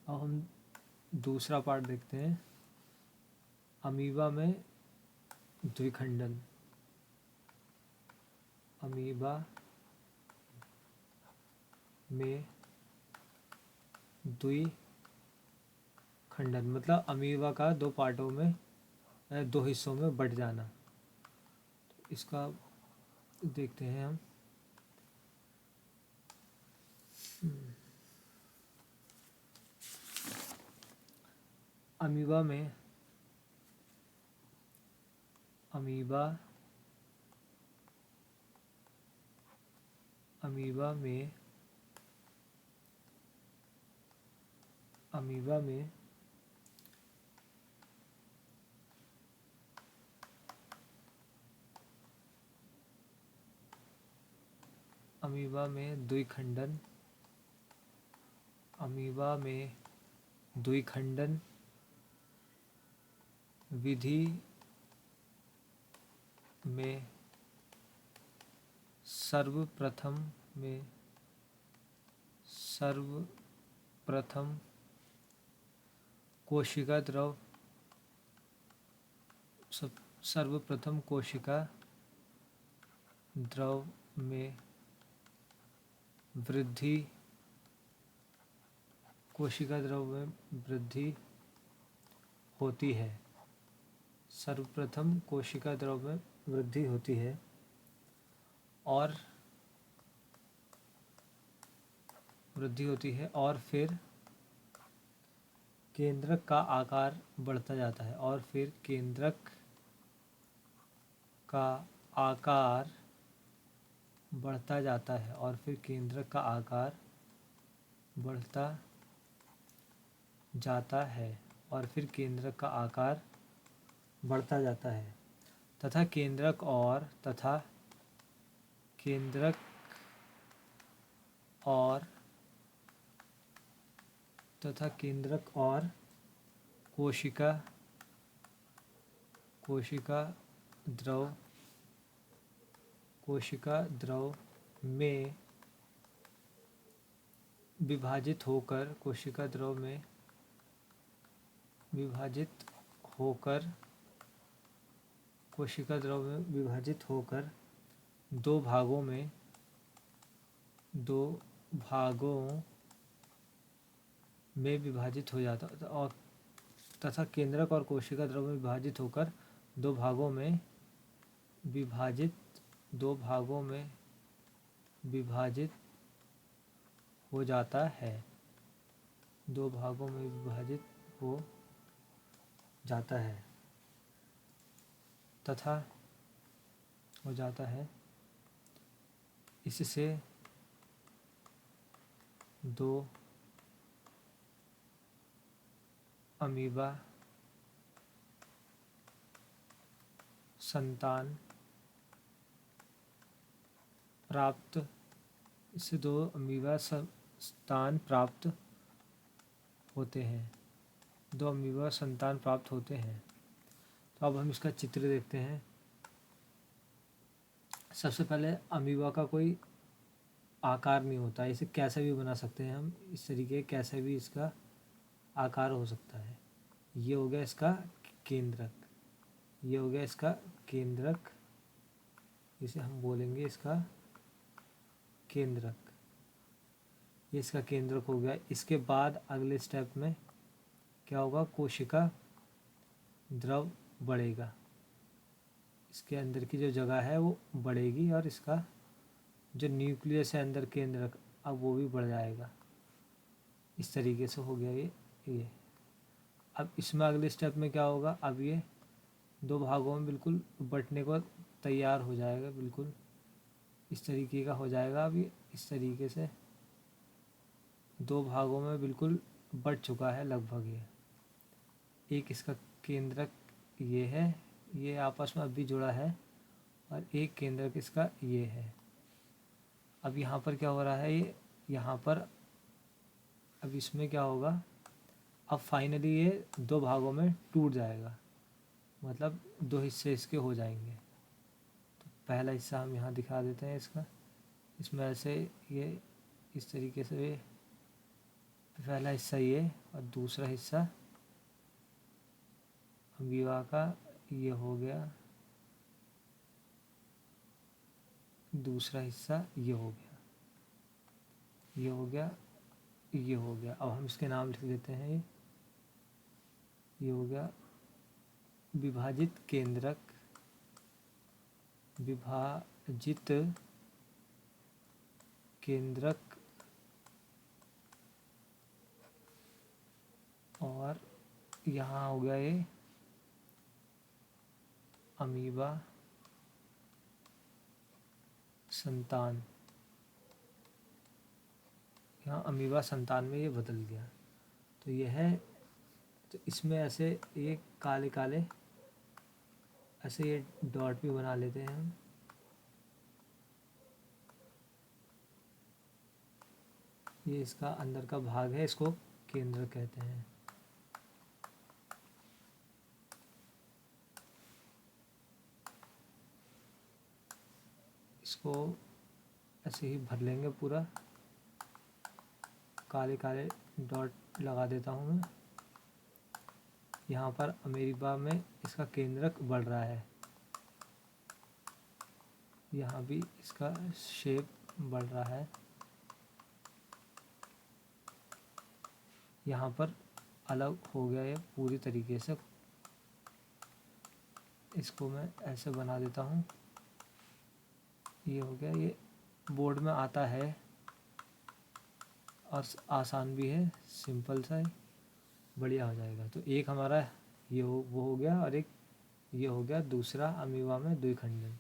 अब हम दूसरा पार्ट देखते हैं, अमीबा में द्विखंडन। अमीबा में द्विखंडन मतलब अमीबा का दो पार्टों में, दो हिस्सों में बट जाना। इसका देखते हैं हम। अमीबा में अमीबा अमीबा में अमीबा में अमीबा में द्विखंडन, अमीबा में द्विखंडन विधि में सर्वप्रथम कोशिका द्रव सर्वप्रथम कोशिका द्रव में वृद्धि, कोशिका द्रव में वृद्धि होती है। सर्वप्रथम कोशिका द्रव में वृद्धि होती है और फिर केंद्रक का आकार बढ़ता जाता है, और फिर केंद्रक का आकार बढ़ता जाता है, और फिर केंद्रक का आकार बढ़ता जाता है, और फिर केंद्रक का आकार बढ़ता जाता है तथा केंद्रक और कोशिका द्रव में विभाजित होकर दो भागों में विभाजित हो जाता है, और तथा केंद्रक और कोशिका द्रव में विभाजित होकर दो भागों में विभाजित हो जाता है, दो भागों में विभाजित हो जाता है तथा हो जाता है। इससे दो अमीबा संतान प्राप्त होते हैं। तो अब हम इसका चित्र देखते हैं। सबसे पहले अमीबा का कोई आकार नहीं होता, इसे कैसे भी बना सकते हैं हम, इस तरीके कैसे भी इसका आकार हो सकता है। ये हो गया इसका केंद्रक, इसे हम बोलेंगे इसका केंद्रक। ये इसका केंद्रक हो गया। इसके बाद अगले स्टेप में क्या होगा, कोशिका द्रव बढ़ेगा, इसके अंदर की जो जगह है वो बढ़ेगी, और इसका जो न्यूक्लियस है अंदर केंद्रक, अब वो भी बढ़ जाएगा। इस तरीके से हो गया ये। अब इसमें अगले स्टेप में क्या होगा, अब ये दो भागों में बिल्कुल बंटने को तैयार हो जाएगा, बिल्कुल इस तरीके का हो जाएगा। अब ये इस तरीके से दो भागों में बिल्कुल बट चुका है लगभग। ये एक इसका केंद्रक ये है, ये आपस में अभी जुड़ा है, और एक केंद्रक इसका ये है। अब यहाँ पर क्या हो रहा है, ये यहाँ पर अब इसमें क्या होगा, अब फाइनली ये दो भागों में टूट जाएगा, मतलब दो हिस्से इसके हो जाएंगे। तो पहला हिस्सा हम यहाँ दिखा देते हैं इसका, इसमें ऐसे ये इस तरीके से ये पहला हिस्सा ये और दूसरा हिस्सा अमीबा का ये हो गया, दूसरा हिस्सा ये हो गया, ये हो गया, ये हो गया। अब हम इसके नाम लिख देते हैं। ये हो गया विभाजित केंद्रक, विभाजित केंद्रक, और यहाँ हो गया ये अमीबा संतान, यहाँ अमीबा संतान में ये बदल गया। तो ये है, तो इसमें ऐसे ये काले काले ऐसे ये डॉट भी बना लेते हैं हम। ये इसका अंदर का भाग है, इसको केंद्र कहते हैं। इसको ऐसे ही भर लेंगे पूरा, काले काले डॉट लगा देता हूँ मैं। यहाँ पर अमीबा में इसका केंद्रक बढ़ रहा है, यहाँ भी इसका शेप बढ़ रहा है। यहाँ पर अलग हो गया ये पूरी तरीके से। इसको मैं ऐसे बना देता हूँ, ये हो गया। ये बोर्ड में आता है और आसान भी है, सिंपल सा है, बढ़िया हो जाएगा। तो एक हमारा ये वो हो गया, और एक ये हो गया दूसरा अमीबा में द्विखंडन।